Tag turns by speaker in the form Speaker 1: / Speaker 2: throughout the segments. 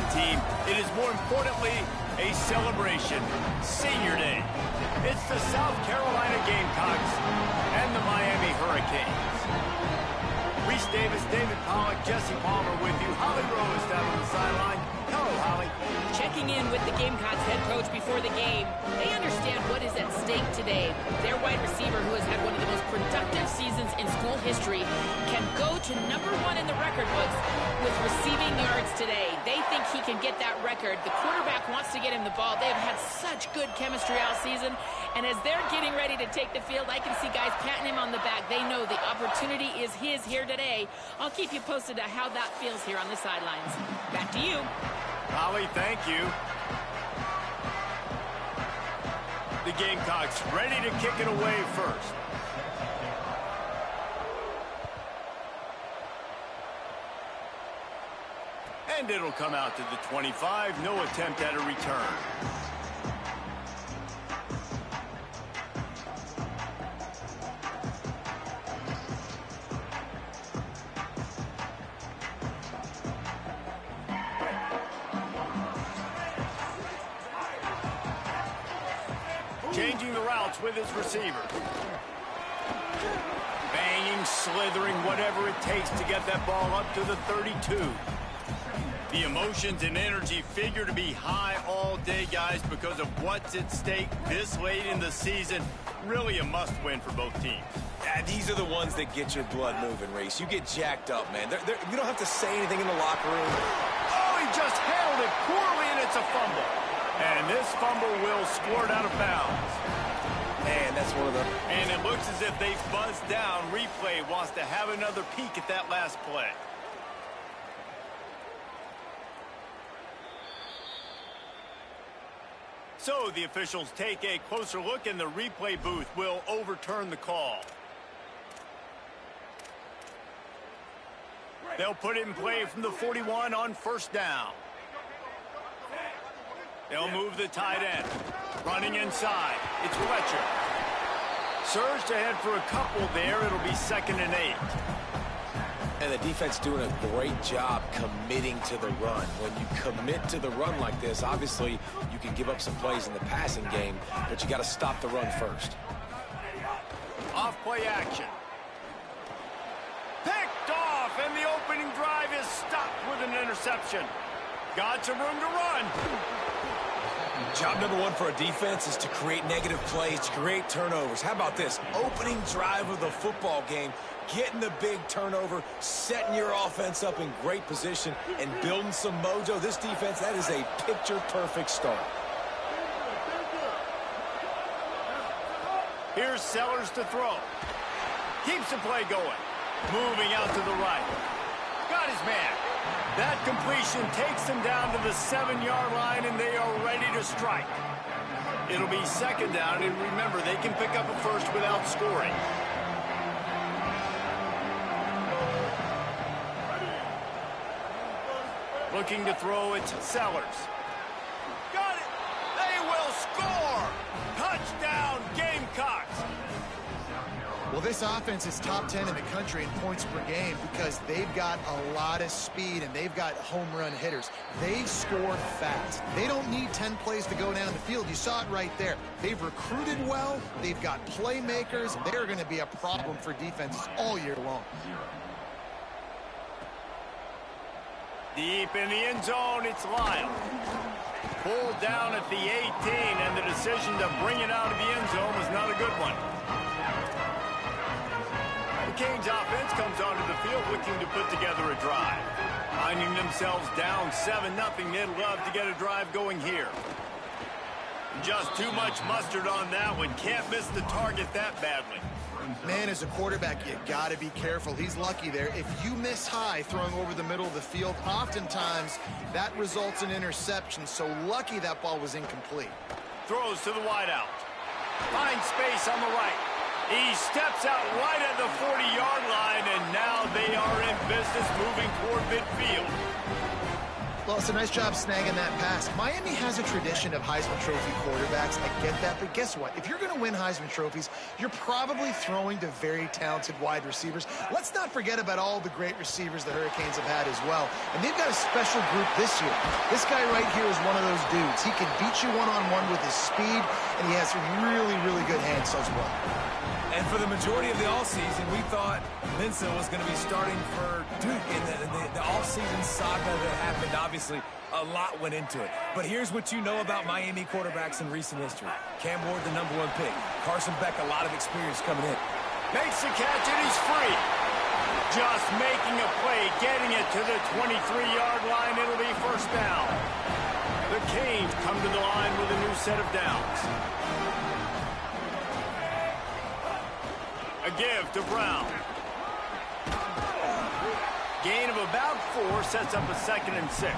Speaker 1: one team, it is more importantly a celebration. Senior Day. It's the South Carolina Gamecocks and the Miami Hurricanes. Reese Davis, David Pollack, Jesse Palmer with you. Holly Rose down on the sideline. Hello, Holly.
Speaker 2: Checking in with the Gamecocks head coach before the game. They understand what is at stake today. Their wide receiver, who has had one of the most productive seasons in school history, can go to #1 in the record books with receiving yards today. They think he can get that record. The quarterback wants to get him the ball. They have had such good chemistry all season. And as they're getting ready to take the field, I can see guys patting him on the back. They know the opportunity is his here today. I'll keep you posted on how that feels here on the sidelines. Back to you.
Speaker 1: Holly, thank you. The Gamecocks ready to kick it away first. And it'll come out to the 25. No attempt at a return. Changing the routes with his receiver. Banging, slithering, whatever it takes to get that ball up to the 32. The emotions and energy figure to be high all day, guys, because of what's at stake this late in the season. Really a must-win for both teams.
Speaker 3: Yeah, these are the ones that get your blood moving, Reese. You get jacked up, man. You don't have to say anything in the locker room.
Speaker 1: Oh, he just handled it poorly, and it's a fumble. And this fumble will squirt out of bounds.
Speaker 3: Man, that's one of the...
Speaker 1: And it looks as if they've buzzed down. Replay wants to have another peek at that last play. So the officials take a closer look, and the replay booth will overturn the call. They'll put it in play from the 41 on first down. They'll move the tight end. Running inside. It's Fletcher. Surged ahead for a couple there. It'll be 2nd and 8.
Speaker 3: And the defense doing a great job committing to the run. When you commit to the run like this, obviously you can give up some plays in the passing game, but you got to stop the run first.
Speaker 1: Off play action. Picked off, and the opening drive is stopped with an interception. Got some room to run.
Speaker 3: Job number 1 for a defense is to create negative plays, to create turnovers. How about this? Opening drive of the football game, getting the big turnover, setting your offense up in great position, and building some mojo. This defense, that is a picture-perfect start.
Speaker 1: Here's Sellers to throw. Keeps the play going. Moving out to the right. Got his man. That completion takes them down to the 7-yard line, and they are ready to strike. It'll be 2nd down, and remember, they can pick up a first without scoring. Looking to throw, it's Sellers. Got it! They will score! Touchdown, Gamecocks!
Speaker 4: Well, this offense is top 10 in the country in points per game because they've got a lot of speed and they've got home run hitters. They score fast. They don't need 10 plays to go down the field. You saw it right there. They've recruited well. They've got playmakers. They're going to be a problem for defenses all year long.
Speaker 1: Deep in the end zone, it's Lyle. Pulled down at the 18, and the decision to bring it out of the end zone was not a good one. The Canes offense comes onto the field looking to put together a drive. Finding themselves down 7-0, they'd love to get a drive going here. Just too much mustard on that one. Can't miss the target that badly.
Speaker 4: Man, as a quarterback, you got to be careful. He's lucky there. If you miss high throwing over the middle of the field, oftentimes that results in interception. So lucky that ball was incomplete.
Speaker 1: Throws to the wideout. Finds space on the right. He steps out right at the 40-yard line, and now they are in business moving toward midfield.
Speaker 4: Well, it's a nice job snagging that pass. Miami has a tradition of Heisman Trophy quarterbacks. I get that, but guess what? If you're going to win Heisman Trophies, you're probably throwing to very talented wide receivers. Let's not forget about all the great receivers the Hurricanes have had as well. And they've got a special group this year. This guy right here is one of those dudes. He can beat you one-on-one with his speed, and he has really, really good hands as well.
Speaker 3: And for the majority of the offseason, we thought Mensah was going to be starting for Duke in the offseason saga that happened. Obviously, a lot went into it. But here's what you know about Miami quarterbacks in recent history. Cam Ward, the #1 pick. Carson Beck, a lot of experience coming in.
Speaker 1: Makes the catch, and he's free. Just making a play, getting it to the 23-yard line. It'll be first down. The Canes come to the line with a new set of downs. A give to Brown. Gain of about 4 sets up a 2nd and 6.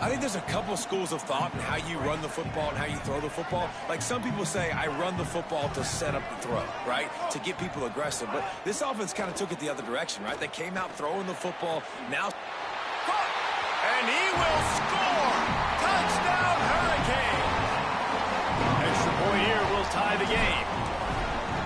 Speaker 3: I think there's a couple schools of thought in how you run the football and how you throw the football. Like some people say, I run the football to set up the throw, right? To get people aggressive. But this offense kind of took it the other direction, right? They came out throwing the football. Now,
Speaker 1: and he will score! Touchdown, Hurricane! Extra point here will tie the game.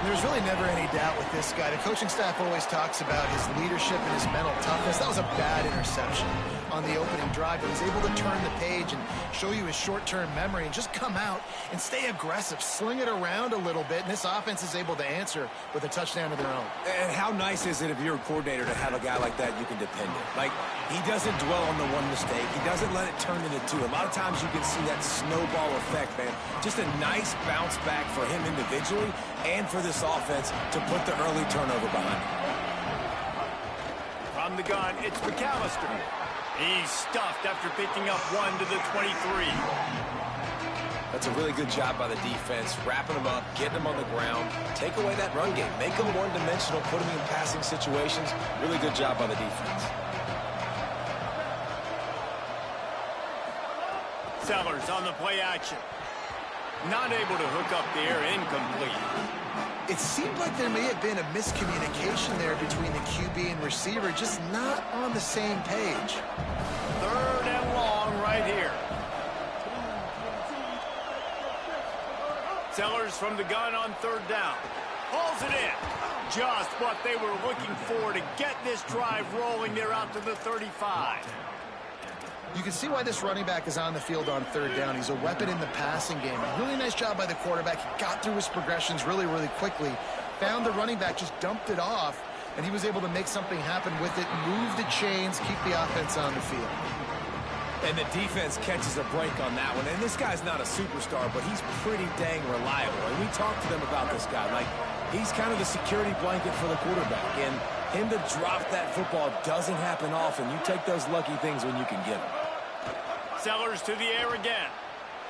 Speaker 4: There's really never any doubt with this guy. The coaching staff always talks about his leadership and his mental toughness. That was a bad interception on the opening drive, but he's able to turn the page and show you his short-term memory and just come out and stay aggressive, sling it around a little bit, and this offense is able to answer with a touchdown of their own.
Speaker 3: And how nice is it if you're a coordinator to have a guy like that you can depend on? Like, he doesn't dwell on the one mistake. He doesn't let it turn into two. A lot of times you can see that snowball effect, man. Just a nice bounce back for him individually and for this offense to put the early turnover behind him.
Speaker 1: From the gun, it's McAllister. He's stuffed after picking up 1 to the 23.
Speaker 3: That's a really good job by the defense, wrapping them up, getting them on the ground, take away that run game, make them one-dimensional, put them in passing situations. Really good job by the defense.
Speaker 1: Sellers on the play action. Not able to hook up there, incomplete.
Speaker 4: It seemed like there may have been a miscommunication there between the QB and receiver, just not on the same page.
Speaker 1: 3rd and long right here. Sellers from the gun on 3rd down. Pulls it in. Just what they were looking for to get this drive rolling. They're out to the 35.
Speaker 4: You can see why this running back is on the field on 3rd down. He's a weapon in the passing game. Really nice job by the quarterback. He got through his progressions really, really quickly. Found the running back, just dumped it off, and he was able to make something happen with it, move the chains, keep the offense on the field.
Speaker 3: And the defense catches a break on that one. And this guy's not a superstar, but he's pretty dang reliable. And we talked to them about this guy. Like, he's kind of the security blanket for the quarterback. And him to drop that football doesn't happen often. You take those lucky things when you can get them.
Speaker 1: Sellers to the air again.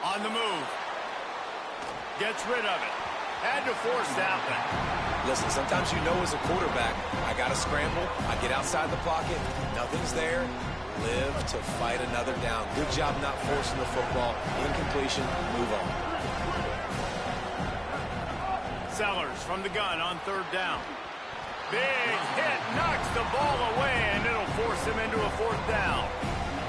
Speaker 1: On the move. Gets rid of it. Had to force that one.
Speaker 3: Listen, sometimes you know as a quarterback, I got to scramble. I get outside the pocket. Nothing's there. Live to fight another down. Good job not forcing the football. Incompletion. Move on.
Speaker 1: Sellers from the gun on 3rd down. Big hit. Knocks the ball away, and it'll force him into a 4th down.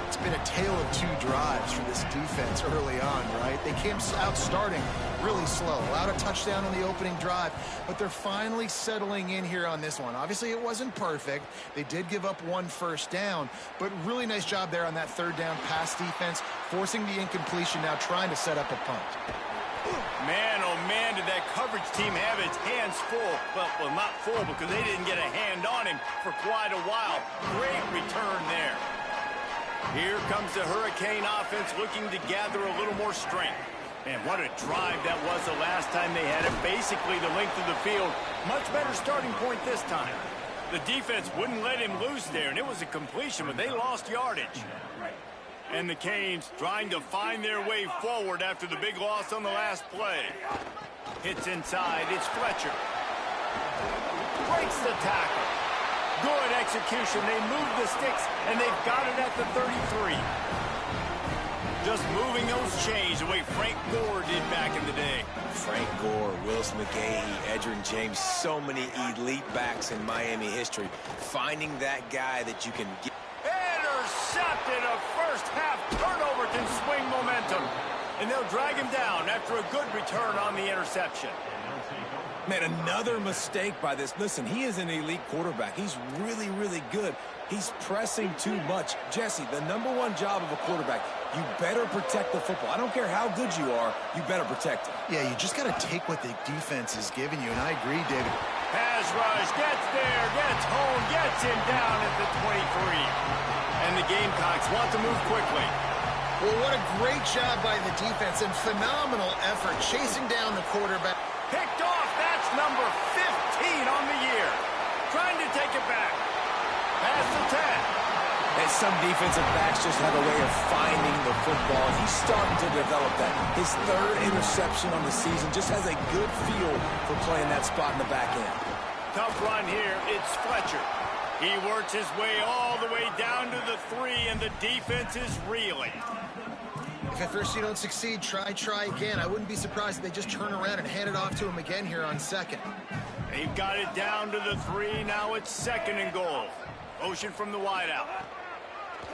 Speaker 4: It's been a tale of 2 drives for this defense early on, right? They came out starting really slow. Allowed a touchdown on the opening drive, but they're finally settling in here on this one. Obviously, it wasn't perfect. They did give up 1 first down, but really nice job there on that 3rd down pass defense, forcing the incompletion, now trying to set up a punt.
Speaker 1: Man, oh man, did that coverage team have its hands full. Well, not full because they didn't get a hand on him for quite a while. Great return there. Here comes the Hurricane offense looking to gather a little more strength. And what a drive that was the last time they had it. Basically the length of the field. Much better starting point this time. The defense wouldn't let him loose there, and it was a completion, but they lost yardage. And the Canes trying to find their way forward after the big loss on the last play. Hits inside. It's Fletcher. Breaks the tackle. Good execution. They move the sticks, and they've got it at the 33. Just moving those chains the way Frank Gore did back in the day.
Speaker 3: Frank Gore, Willis McGahee, Edgerrin James, so many elite backs in Miami history. Finding that guy that you can get.
Speaker 1: Intercepted! intercepted. A first-half turnover can swing momentum. And they'll drag him down after a good return on the interception.
Speaker 3: Man, another mistake by this. Listen, he is an elite quarterback. He's really, really good. He's pressing too much. Jesse, the #1 job of a quarterback, you better protect the football. I don't care how good you are, you better protect it.
Speaker 4: Yeah, you just got to take what the defense is giving you, and I agree, David.
Speaker 1: Pass rush, gets there, gets home, gets him down at the 23. And the Gamecocks want to move quickly.
Speaker 5: Well, what a great job by the defense and phenomenal effort chasing down the quarterback.
Speaker 1: Picked off, that's number 15 on the year. Trying to take it back. Pass to 10.
Speaker 3: And some defensive backs just have a way of finding the football. He's starting to develop that. His 3rd interception on the season, just has a good feel for playing that spot in the back end.
Speaker 1: Tough run here, it's Fletcher. He works his way all the way down to the 3, and the defense is reeling.
Speaker 5: If at first you don't succeed, try again. I wouldn't be surprised if they just turn around and hand it off to him again here on 2nd.
Speaker 1: They've got it down to the 3. Now it's 2nd and goal. Motion from the wideout.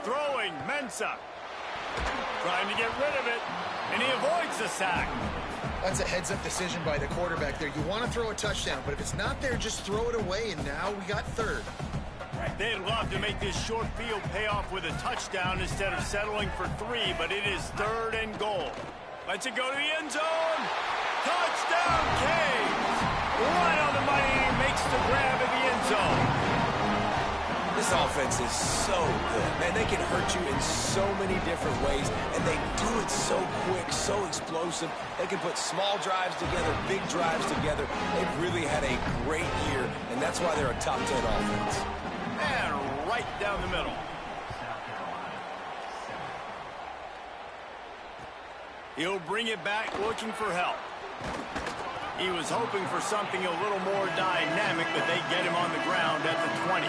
Speaker 1: Throwing, Mensah. Trying to get rid of it, and he avoids the sack.
Speaker 5: That's a heads-up decision by the quarterback there. You want to throw a touchdown, but if it's not there, just throw it away, and now we got 3rd.
Speaker 1: They'd love to make this short field pay off with a touchdown instead of settling for 3, but it is 3rd and goal. Lets it go to the end zone. Touchdown, Canes! Right on the money, and he makes the grab in the end zone.
Speaker 3: This offense is so good. Man, they can hurt you in so many different ways, and they do it so quick, so explosive. They can put small drives together, big drives together. They've really had a great year, and that's why they're a top 10 offense.
Speaker 1: And right down the middle. He'll bring it back looking for help. He was hoping for something a little more dynamic, but they get him on the ground at the 20.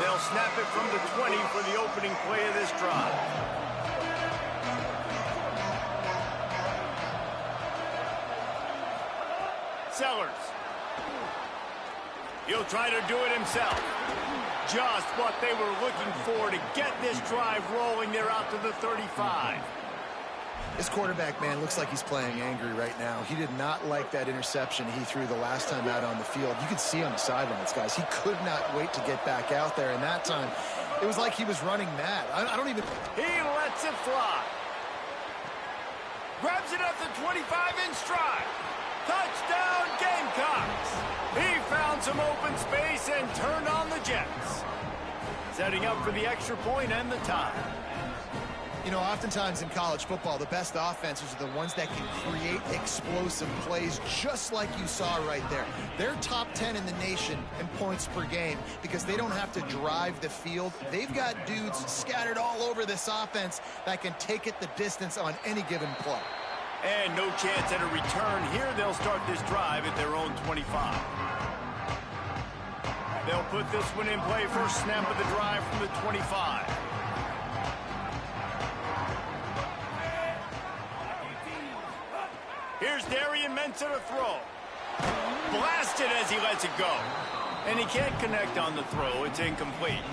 Speaker 1: They'll snap it from the 20 for the opening play of this drive. Sellers. He'll try to do it himself. Just what they were looking for to get this drive rolling. They're out to the 35.
Speaker 4: This quarterback, man, looks like he's playing angry right now. He did not like that interception he threw the last time out on the field. You could see on the sidelines, guys. He could not wait to get back out there, and that time, it was like he was running mad. I don't even...
Speaker 1: He lets it fly. Grabs it at the 25 in stride. Touchdown, Gamecocks. He found some open space and turned on the Jets. Setting up for the extra point and the tie.
Speaker 4: You know, oftentimes in college football, the best offenses are the ones that can create explosive plays, just like you saw right there. They're top 10 in the nation in points per game because they don't have to drive the field. They've got dudes scattered all over this offense that can take it the distance on any given play.
Speaker 1: And no chance at a return here. They'll start this drive at their own 25. They'll put this one in play. First snap of the drive from the 25. Here's Darian Mensah to throw. Blasted as he lets it go. And he can't connect on the throw. It's incomplete.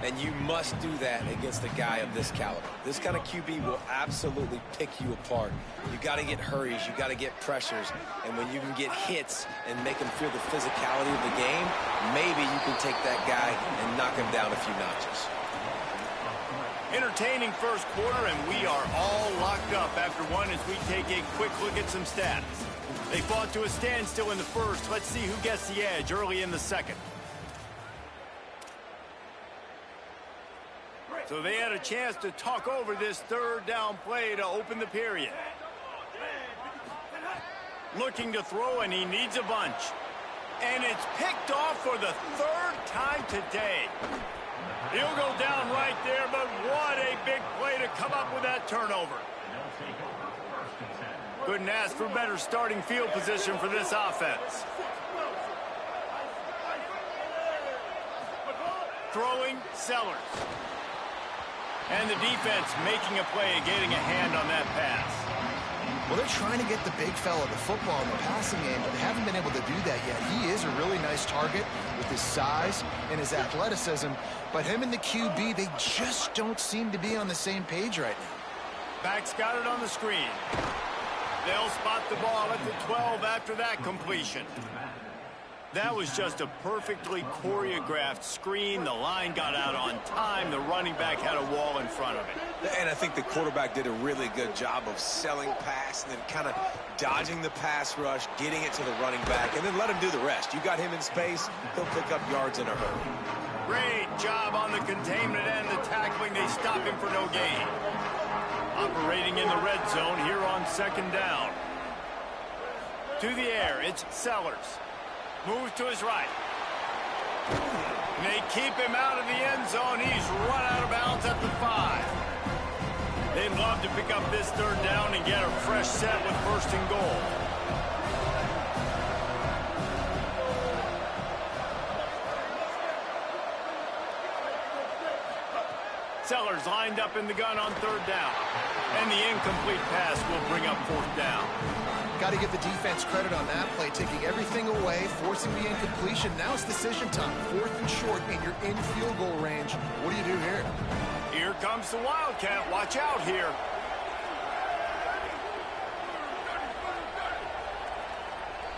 Speaker 3: And you must do that against a guy of this caliber. This kind of QB will absolutely pick you apart. You got to get hurries, you got to get pressures, and when you can get hits and make him feel the physicality of the game, maybe you can take that guy and knock him down a few notches.
Speaker 1: Entertaining first quarter, and we are all locked up after one as we take a quick look at some stats. They fought to a standstill in the first. Let's see who gets the edge early in the second. So they had a chance to talk over this third down play to open the period. Looking to throw, and he needs a bunch. And it's picked off for the third time today. He'll go down right there, but what a big play to come up with that turnover. Couldn't ask for better starting field position for this offense. Throwing, Sellers. And the defense making a play, getting a hand on that pass.
Speaker 4: Well, they're trying to get the big fella the football in the passing game, but they haven't been able to do that yet. He is a really nice target with his size and his athleticism, but him and the QB, they just don't seem to be on the same page right now.
Speaker 1: Back's got it on the screen. They'll spot the ball at the 12 after that completion. That was just a perfectly choreographed screen. The line got out on time. The running back had a wall in front of it.
Speaker 3: And I think the quarterback did a really good job of selling pass and then kind of dodging the pass rush, getting it to the running back, and then let him do the rest. You got him in space, he'll pick up yards in a hurry.
Speaker 1: Great job on the containment and the tackling. They stop him for no gain. Operating in the red zone here on second down. To the air, it's Sellers. Moves to his right. And they keep him out of the end zone. He's run out of bounds at the 5. They'd love to pick up this third down and get a fresh set with first and goal. Sellers lined up in the gun on third down. And the incomplete pass will bring up fourth down.
Speaker 4: Got to give the defense credit on that play, taking everything away, forcing the incompletion. Now it's decision time. Fourth and short, and you're in field goal range. What do you do here?
Speaker 1: Here comes the Wildcat. Watch out here.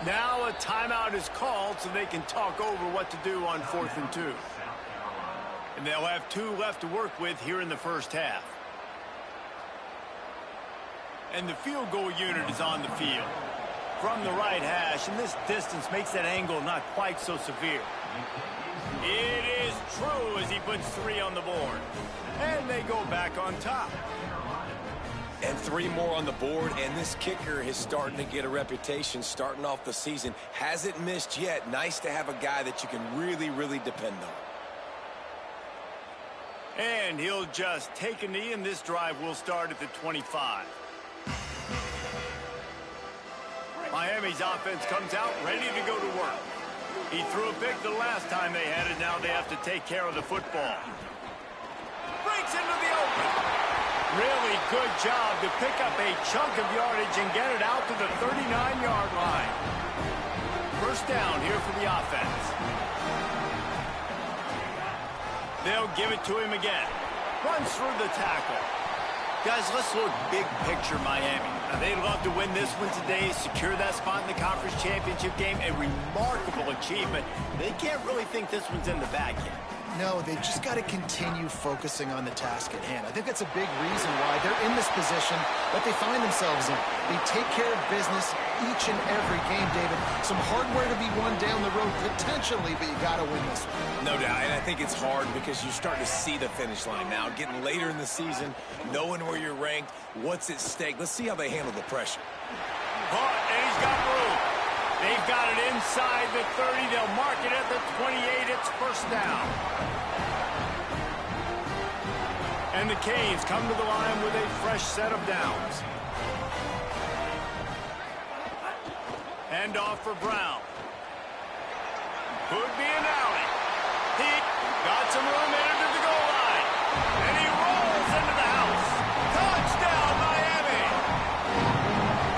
Speaker 1: Now a timeout is called so they can talk over what to do on 4th and 2. And they'll have 2 left to work with here in the first half. And the field goal unit is on the field. From the right hash, and this distance makes that angle not quite so severe. It is true as he puts 3 on the board. And they go back on top.
Speaker 3: And 3 more on the board, and this kicker is starting to get a reputation starting off the season. Hasn't missed yet. Nice to have a guy that you can really, really depend on.
Speaker 1: And he'll just take a knee, and this drive will start at the 25. Miami's offense comes out ready to go to work. He threw a pick the last time they had it. Now they have to take care of the football. Breaks into the open. Really good job to pick up a chunk of yardage and get it out to the 39-yard line. First down here for the offense. They'll give it to him again. Runs through the tackle. Guys, let's look big picture Miami. Now, they'd love to win this one today, secure that spot in the conference championship game. A remarkable achievement. They can't really think this one's in the bag yet.
Speaker 4: No, they've just got to continue focusing on the task at hand. I think that's a big reason why they're in this position that they find themselves in. They take care of business each and every game, David. Some hardware to be won down the road, potentially, but you got to win this one.
Speaker 3: No doubt, and I think it's hard because you start to see the finish line now. Getting later in the season, knowing where you're ranked, what's at stake. Let's see how they handle the pressure.
Speaker 1: And he's got room. They've got it inside the 30. They'll mark it at the 28. It's first down. And the Canes come to the line with a fresh set of downs. Hand off for Brown. Could be an alley. He got some room into the goal line. And he rolls into the house. Touchdown, Miami!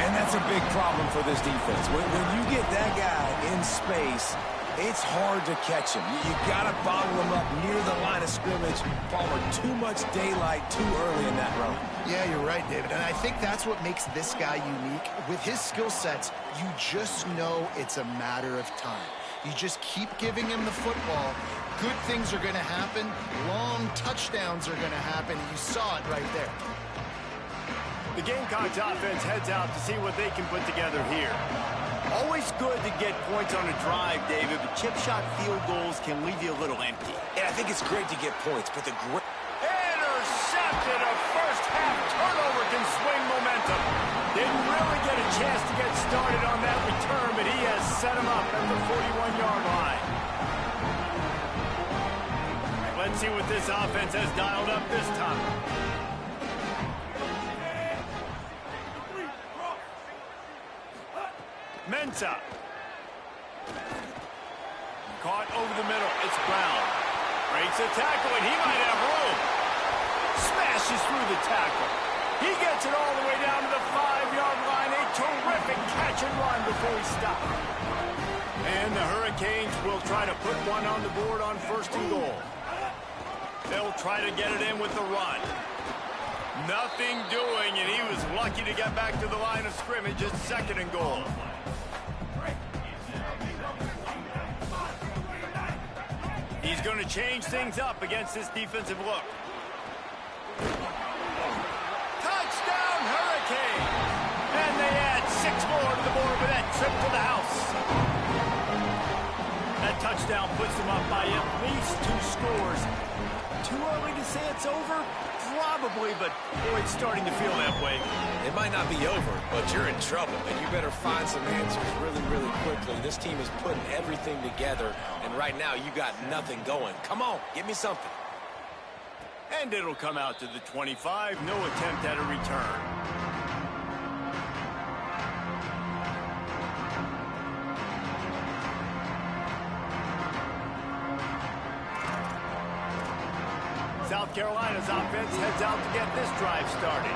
Speaker 3: And that's a big problem for this defense. When you get that guy in space, it's hard to catch him. You got to bottle him up near the line of scrimmage. Palmer, too much daylight too early in that run.
Speaker 4: Yeah, you're right, David. And I think that's what makes this guy unique. With his skill sets, you just know it's a matter of time. You just keep giving him the football. Good things are going to happen. Long touchdowns are going to happen. You saw it right there.
Speaker 1: The Gamecocks offense heads out to see what they can put together here. Always good to get points on a drive, David, but chip shot field goals can leave you a little empty.
Speaker 3: And I think it's great to get points, but the great...
Speaker 1: Intercepted! A first-half turnover can swing momentum. Didn't really get a chance to get started on that return, but he has set him up at the 41-yard line. Let's see what this offense has dialed up this time. Mensah. Caught over the middle. It's Brown. Breaks a tackle, and he might have room. Smashes through the tackle. He gets it all the way down to the 5-yard line. A terrific catch and run before he stopped. And the Hurricanes will try to put one on the board on 1st and goal. They'll try to get it in with the run. Nothing doing, and he was lucky to get back to the line of scrimmage at 2nd and goal. He's going to change things up against this defensive look. Touchdown, Hurricane! And they add 6 more to the board with that trip to the house. That touchdown puts them up by at least 2 scores. Too early to say it's over? Probably, but boy, it's starting to feel that way.
Speaker 3: It might not be over, but you're in trouble, and you better find some answers really, really quickly. This team is putting everything together, and right now you got nothing going. Come on, give me something.
Speaker 1: And it'll come out to the 25. No attempt at a return. South Carolina's offense heads out to get this drive started.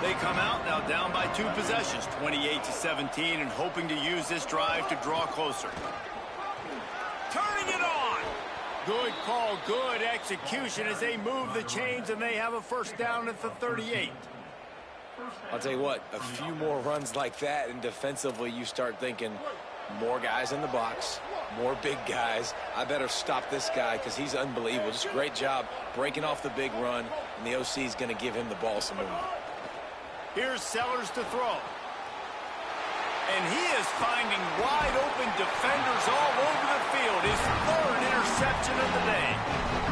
Speaker 1: They come out now down by 2 possessions, 28-17, and hoping to use this drive to draw closer. Turning it on! Good call, good execution as they move the chains, and they have a 1st down at the 38.
Speaker 3: I'll tell you what, a few more runs like that, and defensively you start thinking more guys in the box, more big guys. I better stop this guy because he's unbelievable. Just a great job breaking off the big run, and the OC is going to give him the ball some more.
Speaker 1: Here's Sellers to throw. And he is finding wide open defenders all over the field. His 3rd interception of the day.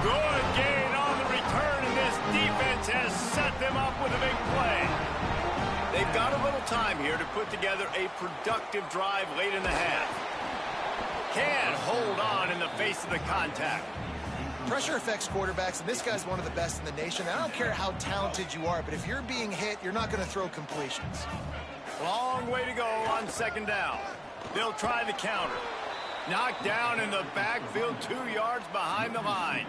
Speaker 1: Good gain on the return, and this defense has set them up with a big play. They've got a little time here to put together a productive drive late in the half. Can't hold on in the face of the contact.
Speaker 4: Pressure affects quarterbacks, and this guy's one of the best in the nation. I don't care how talented you are, but if you're being hit, you're not going to throw completions.
Speaker 1: Long way to go on 2nd down. They'll try the counter. Knocked down in the backfield 2 yards behind the line.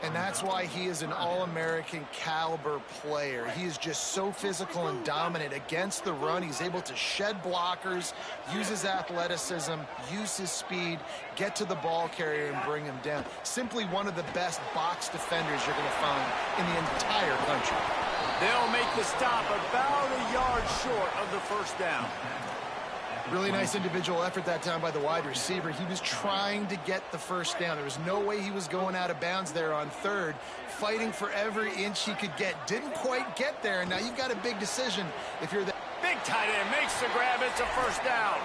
Speaker 4: And that's why he is an All-American caliber player. He is just so physical and dominant against the run. He's able to shed blockers, use his athleticism, use his speed, get to the ball carrier and bring him down. Simply one of the best box defenders you're going to find in the entire country.
Speaker 1: They'll make the stop about a yard short of the 1st down.
Speaker 4: Really nice individual effort that time by the wide receiver. He was trying to get the 1st down. There was no way he was going out of bounds there on 3rd, fighting for every inch he could get. Didn't quite get there, and now you've got a big decision if you're the...
Speaker 1: Big tight end makes the grab. It's a 1st down.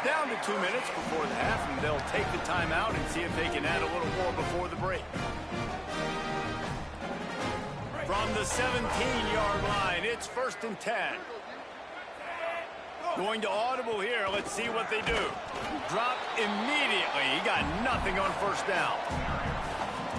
Speaker 1: Down to 2 minutes before the half, and they'll take the timeout and see if they can add a little more before the break. From the 17-yard line, it's 1st and 10. Going to audible here. Let's see what they do. Drop immediately. He got nothing on 1st down.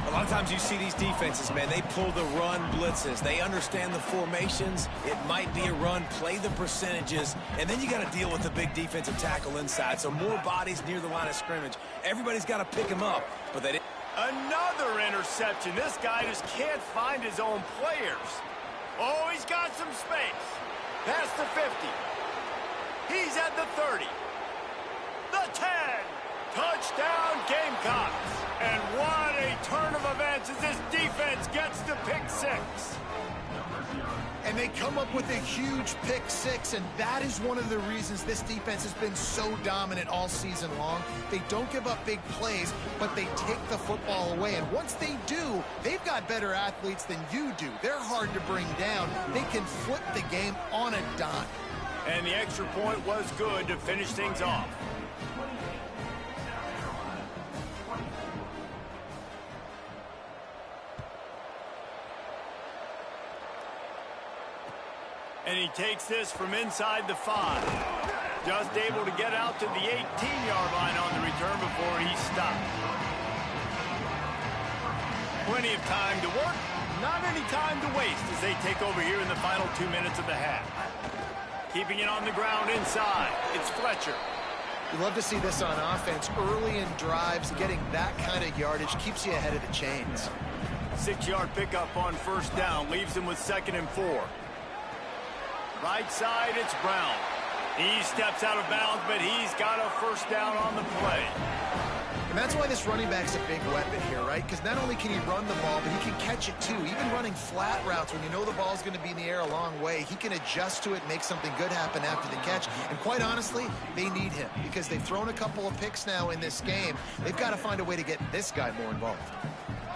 Speaker 3: A lot of times you see these defenses, man, they pull the run blitzes. They understand the formations. It might be a run. Play the percentages. And then you got to deal with the big defensive tackle inside. So more bodies near the line of scrimmage. Everybody's got to pick him up. But they didn't.
Speaker 1: Another interception. This guy just can't find his own players. Oh, he's got some space. Past the 50. He's at the 30. The 10. Touchdown, Gamecocks. And what a turn of events as this defense gets the pick 6.
Speaker 4: And they come up with a huge pick 6, and that is one of the reasons this defense has been so dominant all season long. They don't give up big plays, but they take the football away. And once they do, they've got better athletes than you do. They're hard to bring down. They can flip the game on a dime.
Speaker 1: And the extra point was good to finish things off. And he takes this from inside the 5. Just able to get out to the 18-yard line on the return before he stopped. Plenty of time to work, not any time to waste as they take over here in the final 2 minutes of the half. Keeping it on the ground inside. It's Fletcher.
Speaker 4: You love to see this on offense. Early in drives, getting that kind of yardage keeps you ahead of the chains.
Speaker 1: 6-yard pickup on 1st down. Leaves him with 2nd and 4. Right side, it's Brown. He steps out of bounds, but he's got a first down on the play.
Speaker 4: And that's why this running back's a big weapon here, right? Because not only can he run the ball, but he can catch it too. Even running flat routes when you know the ball's going to be in the air a long way, he can adjust to it and make something good happen after the catch. And quite honestly, they need him because they've thrown a couple of picks now in this game. They've got to find a way to get this guy more involved.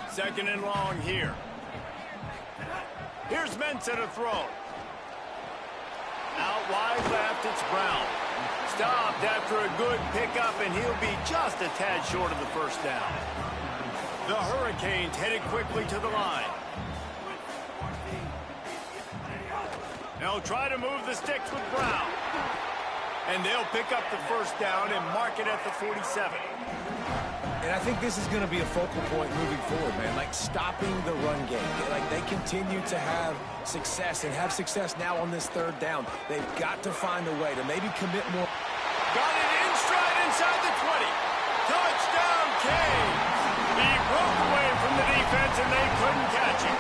Speaker 1: Second and long here. Here's Mensah to throw. Out wide left, it's Brown. Stopped after a good pickup, and he'll be just a tad short of the first down. The Hurricanes headed quickly to the line. They'll try to move the sticks with Brown. And they'll pick up the first down and mark it at the 47.
Speaker 3: And I think this is going to be a focal point moving forward, man. Like stopping the run game. Like they continue to have success and have success now on this third down. They've got to find a way to maybe commit more.
Speaker 1: Got it in stride inside the 20. Touchdown, Canes. He broke away from the defense and they couldn't catch him.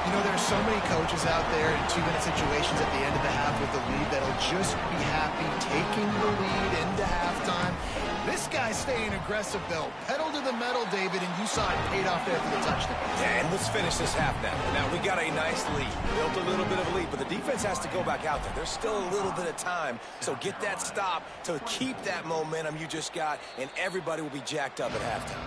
Speaker 4: You know, there's so many coaches out there in 2-minute situations at the end of the half with the lead that'll just be happy taking the lead into halftime. This guy's staying aggressive, though. Pedal to the metal, David, and you saw it paid off there for the touchdown.
Speaker 3: Yeah, and let's finish this half now. Now, we got a nice lead. Built a little bit of a lead, but the defense has to go back out there. There's still a little bit of time, so get that stop to keep that momentum you just got, and everybody will be jacked up at halftime.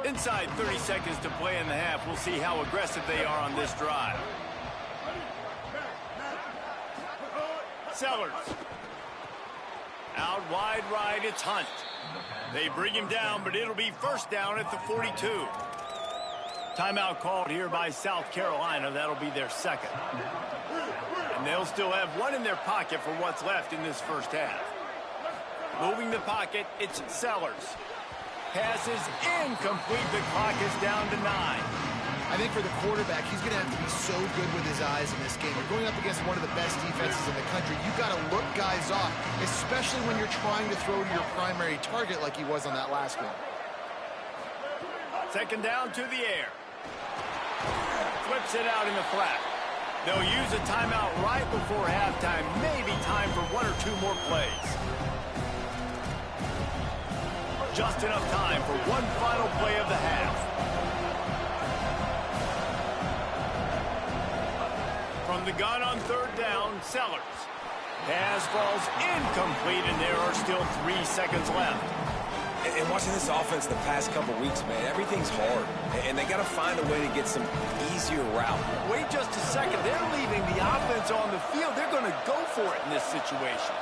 Speaker 1: Inside 30 seconds to play in the half. We'll see how aggressive they are on this drive. Sellers. Out wide right, it's Hunt. They bring him down, but it'll be first down at the 42. Timeout called here by South Carolina. That'll be their second. And they'll still have one in their pocket for what's left in this first half. Moving the pocket, it's Sellers. Pass is incomplete. The clock is down to 9.
Speaker 4: I think for the quarterback, he's going to have to be so good with his eyes in this game. You're going up against one of the best defenses in the country. You've got to look guys off, especially when you're trying to throw to your primary target like he was on that last one.
Speaker 1: Second down to the air. Flips it out in the flat. They'll use a timeout right before halftime. Maybe time for one or two more plays. Just enough time for one final play of the half. From the gun on third down, Sellers. Pass falls incomplete, and there are still 3 seconds left.
Speaker 3: And watching this offense the past couple weeks, man, everything's hard. And they got to find a way to get some easier route.
Speaker 1: Wait just a second. They're leaving the offense on the field. They're going to go for it in this situation.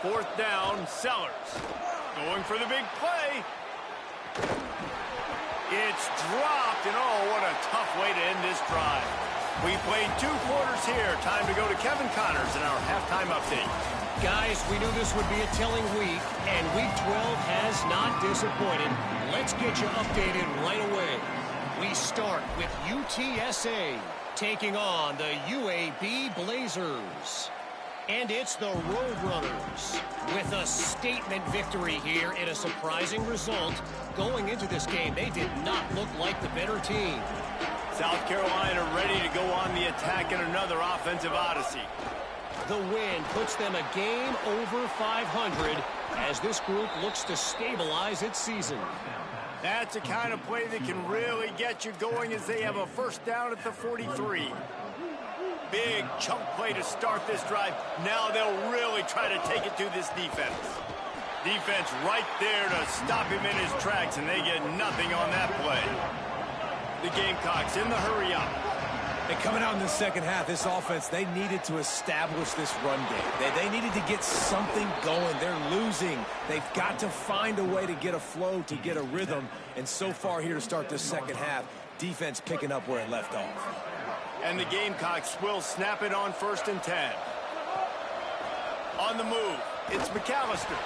Speaker 1: Fourth down, Sellers. Going for the big play. It's dropped, and oh, what a tough way to end this drive. We played 2 quarters here. Time to go to Kevin Connors in our halftime update.
Speaker 6: Guys, we knew this would be a telling week, and Week 12 has not disappointed. Let's get you updated right away. We start with UTSA taking on the UAB Blazers. And it's the Roadrunners with a statement victory here in a surprising result. Going into this game, they did not look like the better team.
Speaker 1: South Carolina ready to go on the attack in another offensive odyssey.
Speaker 6: The win puts them a game over 500 as this group looks to stabilize its season.
Speaker 1: That's the kind of play that can really get you going as they have a first down at the 43. Big chunk play to start this drive. Now they'll really try to take it to this defense. Defense right there to stop him in his tracks, and they get nothing on that play. The Gamecocks in the hurry up.
Speaker 3: And coming out in the second half, this offense, they needed to establish this run game. They needed to get something going. They're losing. They've got to find a way to get a flow, to get a rhythm. And so far here to start this second half, defense picking up where it left off.
Speaker 1: And the Gamecocks will snap it on 1st and 10. On the move, it's McAllister.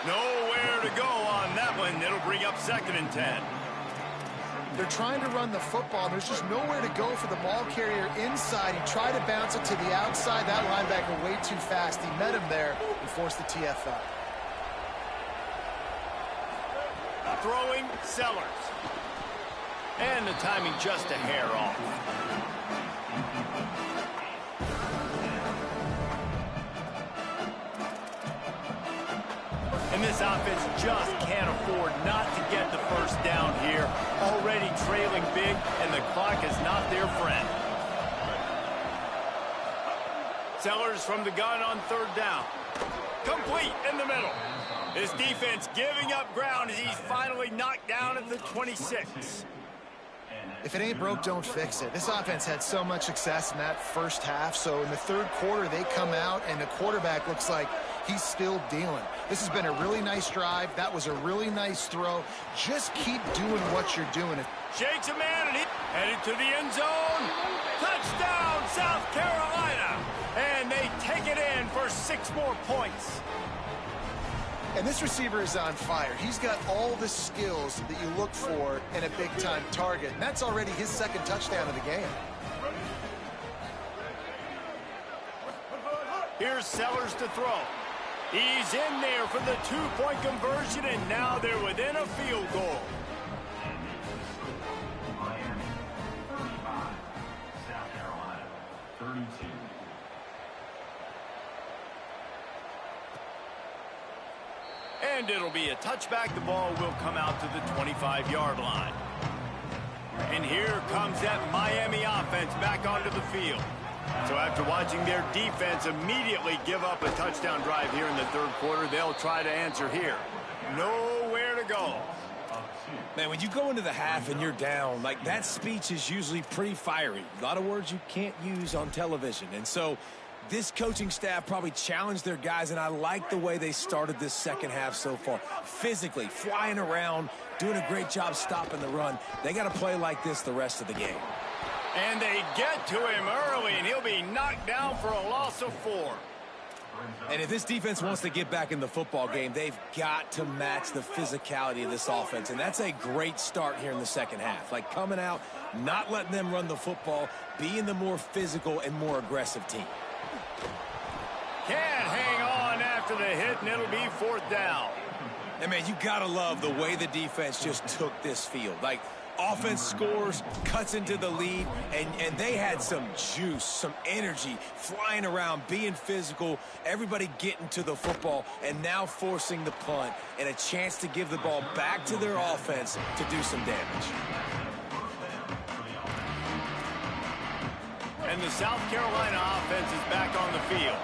Speaker 1: Nowhere to go on that one. It'll bring up 2nd and 10.
Speaker 4: They're trying to run the football. There's just nowhere to go for the ball carrier inside. He tried to bounce it to the outside. That linebacker way too fast. He met him there and forced the TFL.
Speaker 1: Throwing, Sellers. And the timing just a hair off. And this offense just can't afford not to get the first down here. Already trailing big, and the clock is not their friend. Sellers from the gun on third down. Complete in the middle. This defense giving up ground as he's finally knocked down at the 26.
Speaker 4: If it ain't broke, don't fix it. This offense had so much success in that first half, so in the third quarter, they come out, and the quarterback looks like he's still dealing. This has been a really nice drive. That was a really nice throw. Just keep doing what you're doing.
Speaker 1: Shakes a man, and he headed to the end zone. Touchdown, South Carolina. And they take it in for 6 more points.
Speaker 4: And this receiver is on fire. He's got all the skills that you look for in a big-time target. And that's already his second touchdown of the game.
Speaker 1: Here's Sellers to throw. He's in there for the 2-point conversion, and now they're within a field goal.
Speaker 7: Miami, 35. South Carolina, 32.
Speaker 1: And it'll be a touchback. The ball will come out to the 25-yard line. And here comes that Miami offense back onto the field. So after watching their defense immediately give up a touchdown drive here in the third quarter, they'll try to answer here. Nowhere to go.
Speaker 3: Man, when you go into the half and you're down, like, that speech is usually pretty fiery. A lot of words you can't use on television. And so this coaching staff probably challenged their guys, and I like the way they started this second half so far. Physically, flying around, doing a great job stopping the run. They got to play like this the rest of the game.
Speaker 1: And they get to him early, and he'll be knocked down for a loss of 4.
Speaker 3: And if this defense wants to get back in the football game, they've got to match the physicality of this offense. And that's a great start here in the second half. Like, coming out, not letting them run the football, being the more physical and more aggressive team.
Speaker 1: Can't hang on after the hit, and it'll be 4th down.
Speaker 3: And, man, you got to love the way the defense just took this field. Like, offense scores, cuts into the lead, and they had some juice, some energy, flying around, being physical, everybody getting to the football, and now forcing the punt and a chance to give the ball back to their offense to do some damage.
Speaker 1: And the South Carolina offense is back on the field.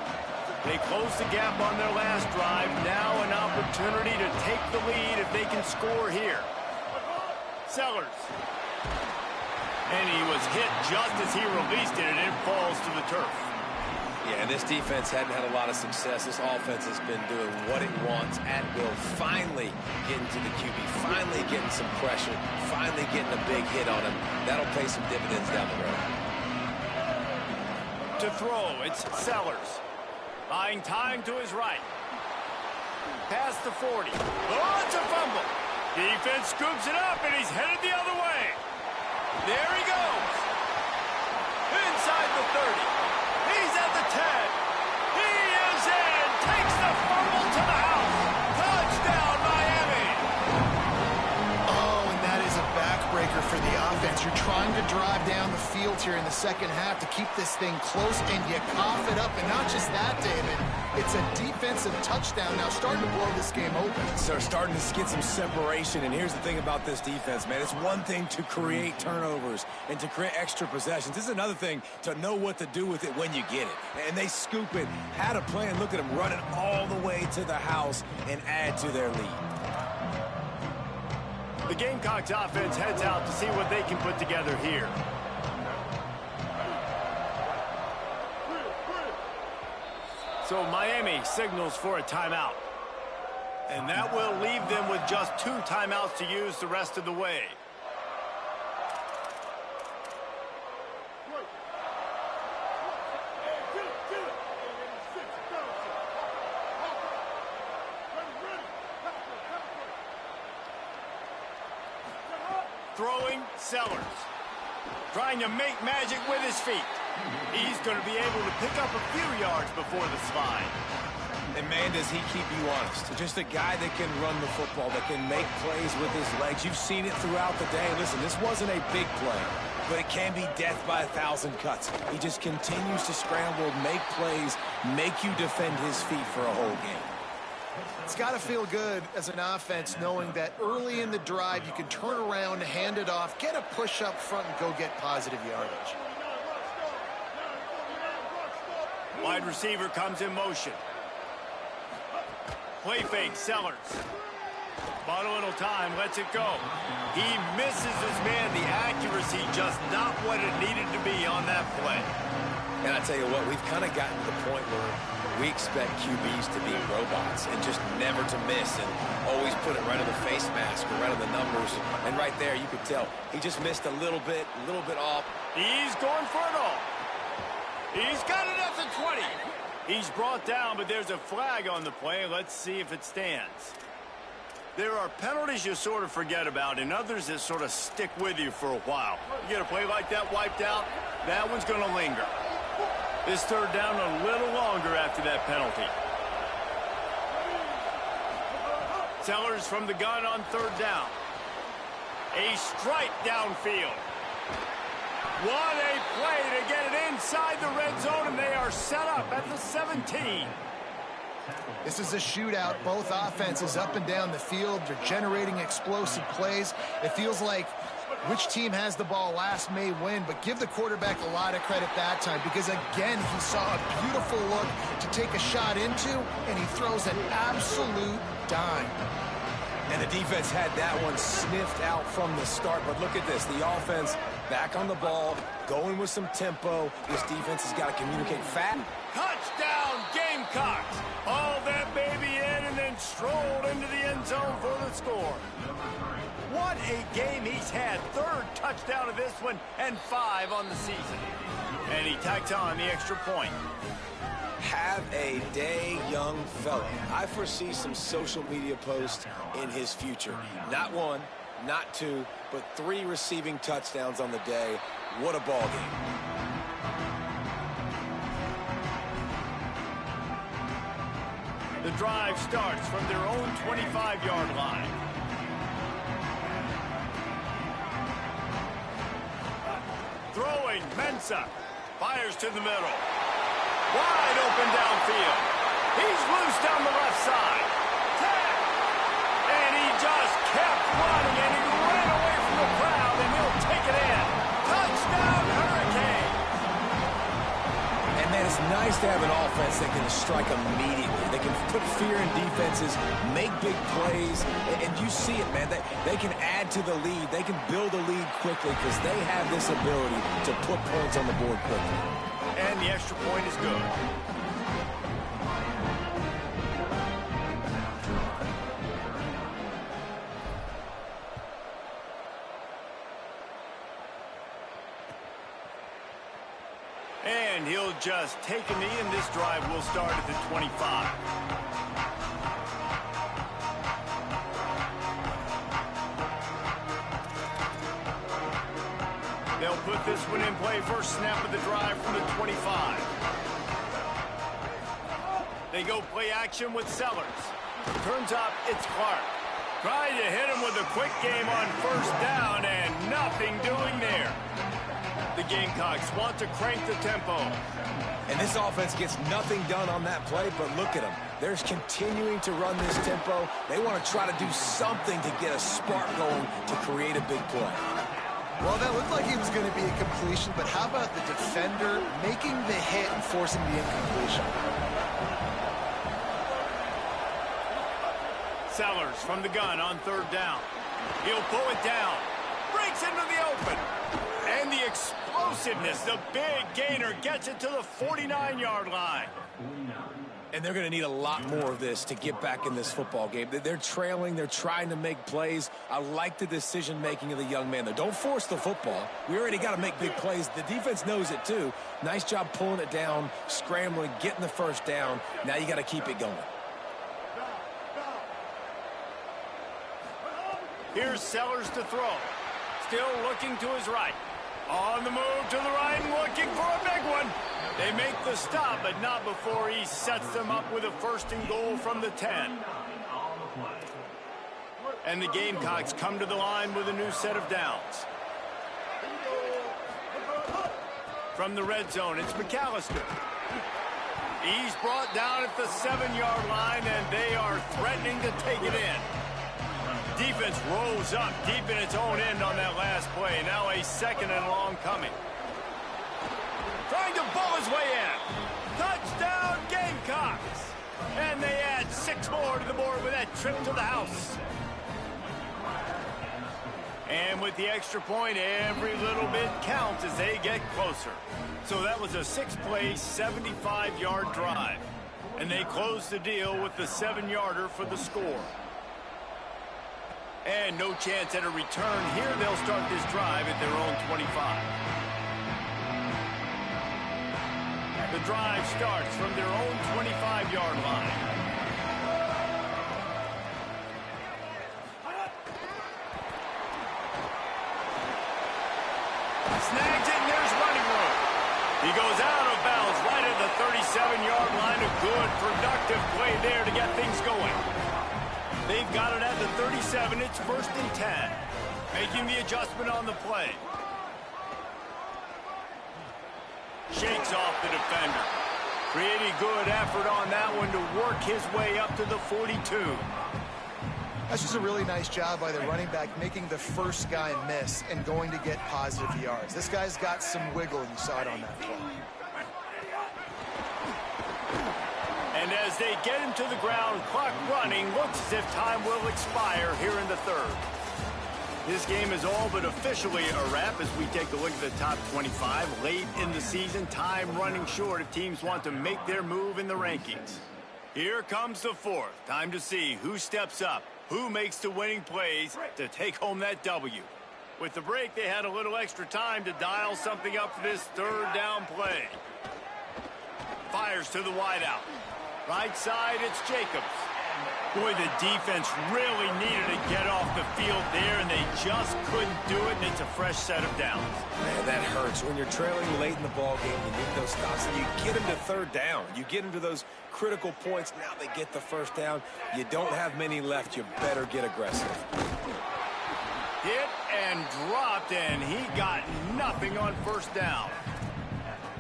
Speaker 1: They closed the gap on their last drive. Now an opportunity to take the lead if they can score here. Sellers. And he was hit just as he released it, and it falls to the turf.
Speaker 3: Yeah, this defense hadn't had a lot of success. This offense has been doing what it wants at will. Finally getting to the QB. Finally getting some pressure. Finally getting a big hit on him. That'll pay some dividends down the road.
Speaker 1: To throw, it's Sellers. Buying time to his right. Past the 40. Oh, it's a fumble. Defense scoops it up, and he's headed the other way. There he goes. Inside the 30. He's at the 10. He is in. Takes the fumble to the house. Touchdown, Miami.
Speaker 4: Oh, and that is a backbreaker for the offense. You're trying to drive down the field here in the second half to keep this thing close, and you cough it up. And not just that, David. It's a defensive touchdown now, starting to blow this game open.
Speaker 3: So starting to get some separation, and here's the thing about this defense, man. It's one thing to create turnovers and to create extra possessions. This is another thing to know what to do with it when you get it. And they scoop it, had a plan, look at them running all the way to the house and add to their lead.
Speaker 1: The Gamecocks offense heads out to see what they can put together here. So Miami signals for a timeout. And that will leave them with just 2 timeouts to use the rest of the way. Throwing, Sellers. Trying to make magic with his feet. He's going to be able to pick up a few yards before the slide.
Speaker 3: And, man, does he keep you honest. Just a guy that can run the football, that can make plays with his legs. You've seen it throughout the day. Listen, this wasn't a big play, but it can be death by 1,000 cuts. He just continues to scramble, make plays, make you defend his feet for a whole game.
Speaker 4: It's got to feel good as an offense knowing that early in the drive you can turn around, hand it off, get a push up front, and go get positive yardage.
Speaker 1: Wide receiver comes in motion. Play fake, Sellers. Bought a little time, lets it go. He misses his man. The accuracy just not what it needed to be on that play.
Speaker 3: And I tell you what, we've kind of gotten to the point where we expect QBs to be robots and just never to miss and always put it right on the face mask or right on the numbers. And right there, you could tell he just missed a little bit off.
Speaker 1: He's going for it all. He's got it at the 20. He's brought down, but there's a flag on the play. Let's see if it stands. There are penalties you sort of forget about and others that sort of stick with you for a while. You get a play like that wiped out, that one's going to linger. This third down a little longer after that penalty. Sellers from the gun on third down. A strike downfield. What a play to get it inside the red zone, and they are set up at the 17.
Speaker 4: This is a shootout. Both offenses up and down the field. They're generating explosive plays. It feels like which team has the ball last may win, but give the quarterback a lot of credit that time because, again, he saw a beautiful look to take a shot into, and he throws an absolute dime.
Speaker 3: And the defense had that one sniffed out from the start. But look at this. The offense back on the ball, going with some tempo. This defense has got to communicate fast.
Speaker 1: Touchdown, Gamecocks. Hauled that baby in and then strolled into the end zone for the score. What a game he's had. Third touchdown of this one and 5 on the season. And he tacks on the extra point.
Speaker 3: Have a day, young fella. I foresee some social media posts in his future. Not 1, not 2, but 3 receiving touchdowns on the day. What a ball game.
Speaker 1: The drive starts from their own 25-yard line. Throwing, Mensah. Fires to the middle. Wide open downfield. He's loose down the left side. Tap! And he just kept running, and he ran away from the crowd, and he'll take it in. Touchdown, Hurricane!
Speaker 3: And man, it's nice to have an offense that can strike immediately. They can put fear in defenses, make big plays, and you see it, man. They can add to the lead. They can build a lead quickly because they have this ability to put points on the board quickly.
Speaker 1: And the extra point is good. And he'll just take a knee, and this drive will start at the 25. They'll put this one in play. First snap of the drive from the 25. They go play action with Sellers. Turns up, it's Clark. Trying to hit him with a quick game on first down, and nothing doing there. The Gamecocks want to crank the tempo.
Speaker 3: And this offense gets nothing done on that play, but look at them. They're continuing to run this tempo. They want to try to do something to get a spark going to create a big play.
Speaker 4: Well, that looked like he was going to be a completion, but how about the defender making the hit and forcing the incompletion?
Speaker 1: Sellers from the gun on third down. He'll pull it down. Breaks into the open. And the explosiveness, the big gainer gets it to the 49-yard line.
Speaker 3: And they're going to need a lot more of this to get back in this football game. They're trailing. They're trying to make plays. I like the decision-making of the young man, though. Don't force the football. We already got to make big plays. The defense knows it, too. Nice job pulling it down, scrambling, getting the first down. Now you got to keep it going.
Speaker 1: Here's Sellers to throw. Still looking to his right. On the move to the right and looking for a big one. They make the stop, but not before he sets them up with a 1st and goal from the 10. And the Gamecocks come to the line with a new set of downs. From the red zone, it's McAllister. He's brought down at the 7-yard line, and they are threatening to take it in. Defense rolls up deep in its own end on that last play. Now a 2nd and long coming. Trying to bull his way in. Touchdown, Gamecocks! And they add 6 more to the board with that trip to the house. And with the extra point, every little bit counts as they get closer. So that was a 6-play, 75-yard drive. And they close the deal with the 7-yarder for the score. And no chance at a return here. They'll start this drive at their own 25. The drive starts from their own 25-yard line. Snags it, and there's running room. He goes out of bounds right at the 37-yard line. A good, productive play there to get things going. They've got it at the 37. It's 1st and 10. Making the adjustment on the play. Shakes off the defender. Pretty good effort on that one to work his way up to the 42.
Speaker 4: That's just a really nice job by the running back, making the first guy miss and going to get positive yards. This guy's got some wiggle, and you saw it on that play.
Speaker 1: And as they get him to the ground, clock running, looks as if time will expire here in the 3rd. This game is all but officially a wrap as we take a look at the top 25. Late in the season, time running short if teams want to make their move in the rankings. Here comes the 4th. Time to see who steps up, who makes the winning plays to take home that W. With the break, they had a little extra time to dial something up for this 3rd down play. Fires to the wideout. Right side, it's Jacobs. Boy, the defense really needed to get off the field there, and they just couldn't do it, and it's a fresh set of downs.
Speaker 3: Man, that hurts. When you're trailing late in the ball game, you need those stops, and you get them to 3rd down. You get them to those critical points. Now they get the 1st down. You don't have many left. You better get aggressive.
Speaker 1: Hit and dropped, and he got nothing on 1st down.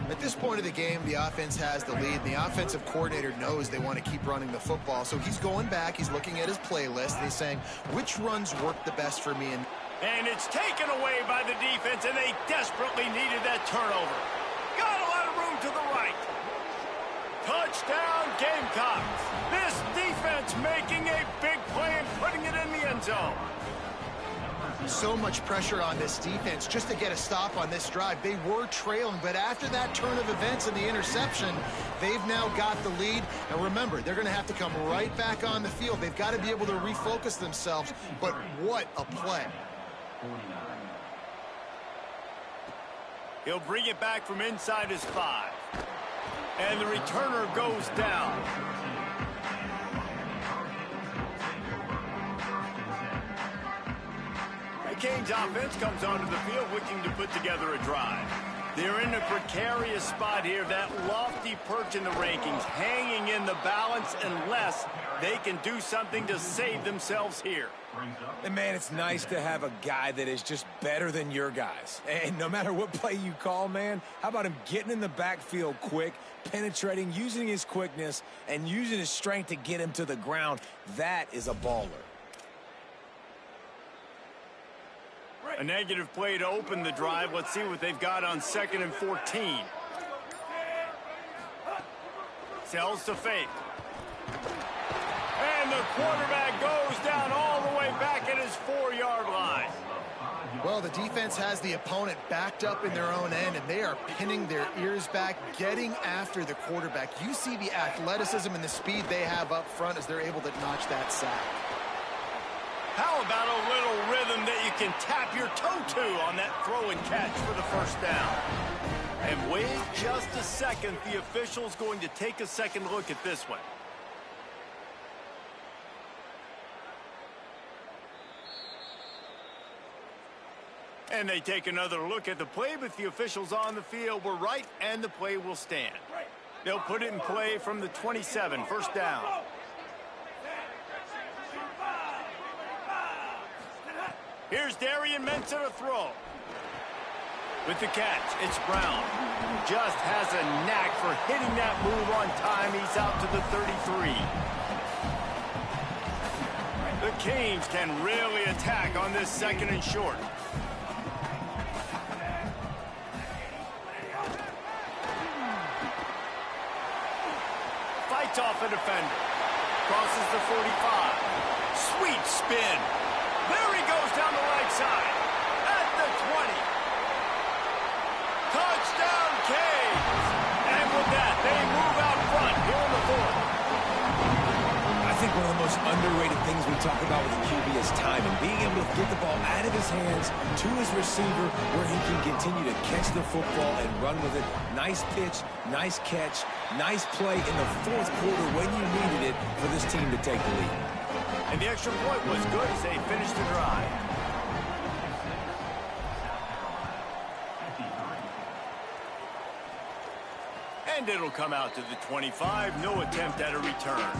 Speaker 4: At this point of the game, the offense has the lead. The offensive coordinator knows they want to keep running the football. So he's going back, he's looking at his playlist, and he's saying, which runs work the best for me?
Speaker 1: And it's taken away by the defense, and they desperately needed that turnover. Got a lot of room to the right. Touchdown, Gamecocks. This defense making a big play and putting it in the end zone.
Speaker 4: So much pressure on this defense just to get a stop on this drive. They were trailing, but after that turn of events and the interception, they've now got the lead. And remember, they're going to have to come right back on the field. They've got to be able to refocus themselves, but what a play.
Speaker 1: He'll bring it back from inside his 5. And the returner goes down. Canes offense comes onto the field looking to put together a drive. They're in a precarious spot here, that lofty perch in the rankings, hanging in the balance unless they can do something to save themselves here.
Speaker 3: And, man, it's nice to have a guy that is just better than your guys. And no matter what play you call, man, how about him getting in the backfield quick, penetrating, using his quickness, and using his strength to get him to the ground? That is a baller.
Speaker 1: A negative play to open the drive. Let's see what they've got on 2nd and 14. Sells to fake. And the quarterback goes down all the way back at his 4-yard line.
Speaker 4: Well, the defense has the opponent backed up in their own end, and they are pinning their ears back, getting after the quarterback. You see the athleticism and the speed they have up front as they're able to notch that sack.
Speaker 1: How about a little rhythm that you can tap your toe to on that throw and catch for the 1st down? And wait just a second. The official's going to take a second look at this one. And they take another look at the play, but the officials on the field were right, and the play will stand. They'll put it in play from the 27, first down. Here's Darian Mensah to throw. With the catch, it's Brown. Just has a knack for hitting that move on time. He's out to the 33. The Canes can really attack on this second and short. Fights off a defender. Crosses the 45. Sweet spin. There he goes down the right side. At the 20. Touchdown, Canes. And with that, they move out front here in the fourth.
Speaker 3: I think one of the most underrated things we talk about with the QB is timing. Being able to get the ball out of his hands to his receiver where he can continue to catch the football and run with it. Nice pitch, nice catch, nice play in the fourth quarter when you needed it for this team to take the lead.
Speaker 1: And the extra point was good as they finished the drive. And it'll come out to the 25. No attempt at a return.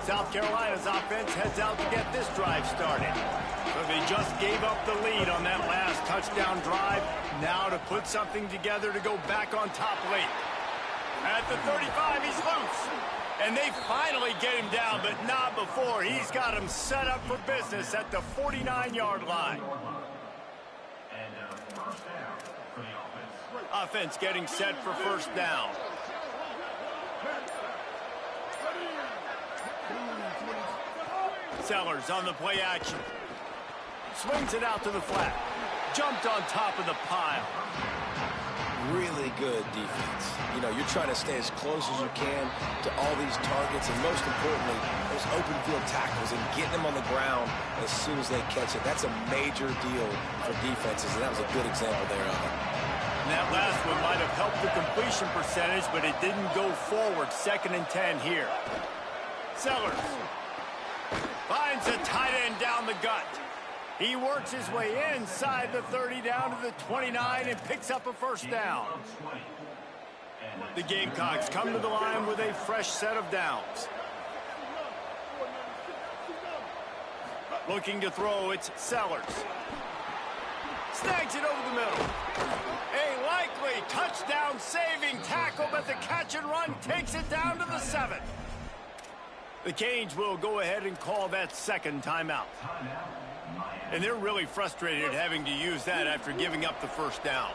Speaker 1: South Carolina's offense heads out to get this drive started. So they just gave up the lead on that last touchdown drive. Now to put something together to go back on top late. At the 35, he's loose. And they finally get him down, but not before. He's got him set up for business at the 49-yard line.
Speaker 7: And first down for the offense.
Speaker 1: Offense getting set for first down. Sellers on the play action. Swings it out to the flat. Jumped on top of the pile.
Speaker 3: Really good defense. You know, you're trying to stay as close as you can to all these targets, and most importantly, those open field tackles and getting them on the ground as soon as they catch it. That's a major deal for defenses, and that was a good example there of it.
Speaker 1: And that last one might have helped the completion percentage, but it didn't go forward. 2nd and 10 here. Sellers finds a tight end down the gut. He works his way inside the 30 down to the 29 and picks up a first down. The Gamecocks come to the line with a fresh set of downs. Looking to throw, it's Sellers. Snags it over the middle. A likely touchdown-saving tackle, but the catch and run takes it down to the 7. The Canes will go ahead and call that second timeout. And they're really frustrated having to use that after giving up the first down.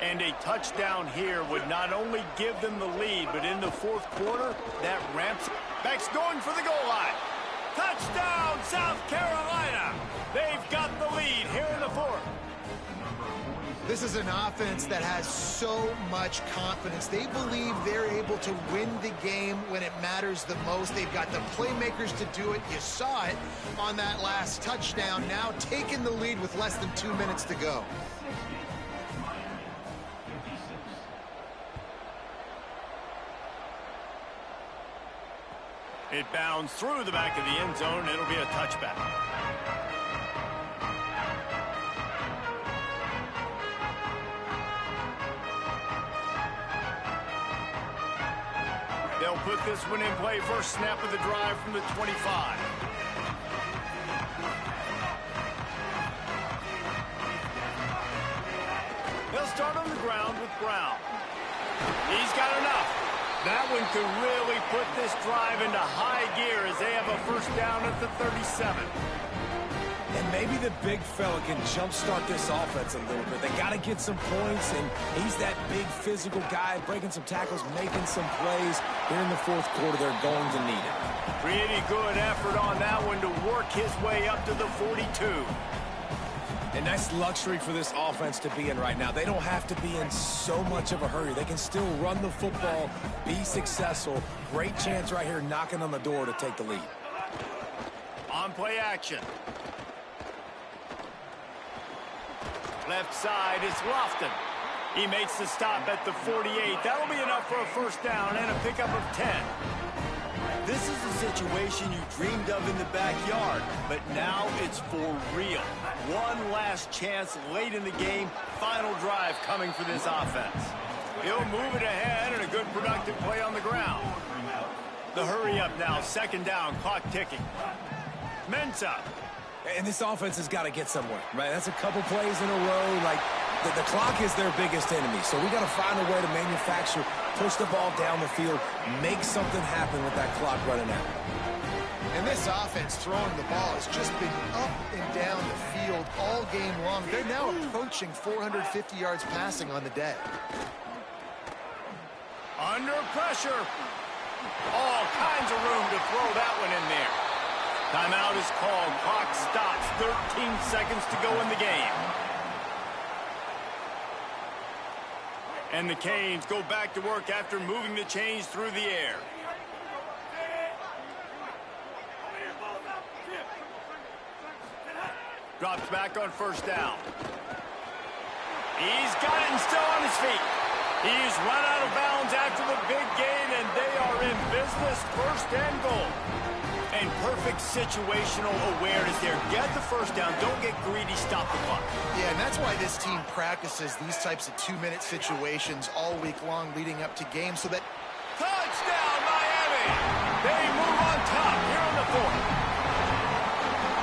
Speaker 1: And a touchdown here would not only give them the lead, but in the fourth quarter, that ramps. Back's going for the goal line. Touchdown, South Carolina. They've got the lead here in the fourth.
Speaker 4: This is an offense that has so much confidence. They believe they're able to win the game when it matters the most. They've got the playmakers to do it. You saw it on that last touchdown. Now taking the lead with less than 2 minutes to go.
Speaker 1: It bounds through the back of the end zone. It'll be a touchback. They'll put this one in play. First snap of the drive from the 25. They'll start on the ground with Brown. He's got enough. That one could really put this drive into high gear as they have a first down at the 37.
Speaker 3: And maybe the big fella can jumpstart this offense a little bit. They got to get some points, and he's that big physical guy, breaking some tackles, making some plays. Here in the fourth quarter, they're going to need it.
Speaker 1: Pretty good effort on that one to work his way up to the 42.
Speaker 3: And that's luxury for this offense to be in right now. They don't have to be in so much of a hurry. They can still run the football, be successful. Great chance right here knocking on the door to take the lead.
Speaker 1: On play action. Left side is Lofton. He makes the stop at the 48. That'll be enough for a first down and a pickup of 10. This is a situation you dreamed of in the backyard, but now it's for real. One last chance late in the game. Final drive coming for this offense. He'll move it ahead and a good productive play on the ground. The hurry up now, second down, clock ticking. Mensah.
Speaker 3: And this offense has got to get somewhere, right? That's a couple plays in a row. Like, the clock is their biggest enemy. So we got to find a way to manufacture, push the ball down the field, make something happen with that clock running out.
Speaker 4: And this offense throwing the ball has just been up and down the field all game long. They're now approaching 450 yards passing on the day.
Speaker 1: Under pressure. All kinds of room to throw that one in there. Timeout is called. Clock stops. 13 seconds to go in the game. And the Canes go back to work after moving the chains through the air. Drops back on first down. He's got it and still on his feet. He's run out of bounds after the big gain, and they are in business, first and goal. And perfect situational awareness there. Get the first down. Don't get greedy. Stop the clock.
Speaker 4: Yeah, and that's why this team practices these types of two-minute situations all week long leading up to games so that...
Speaker 1: Touchdown, Miami! They move on top here on the fourth.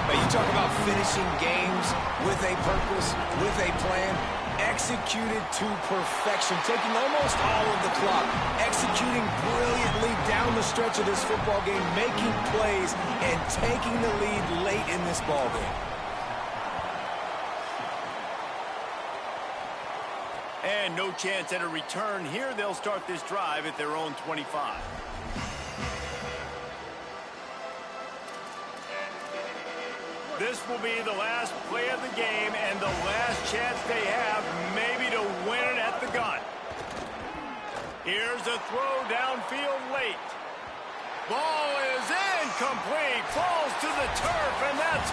Speaker 3: But you talk about finishing games with a purpose, with a plan, executed to perfection, taking almost all of the clock, executing brilliantly down the stretch of this football game, making plays, and taking the lead late in this ball game.
Speaker 1: And no chance at a return here. They'll start this drive at their own 25. This will be the last play of the game and the last chance they have maybe to win it at the gun. Here's a throw downfield late. Ball is incomplete. Falls to the turf, and that's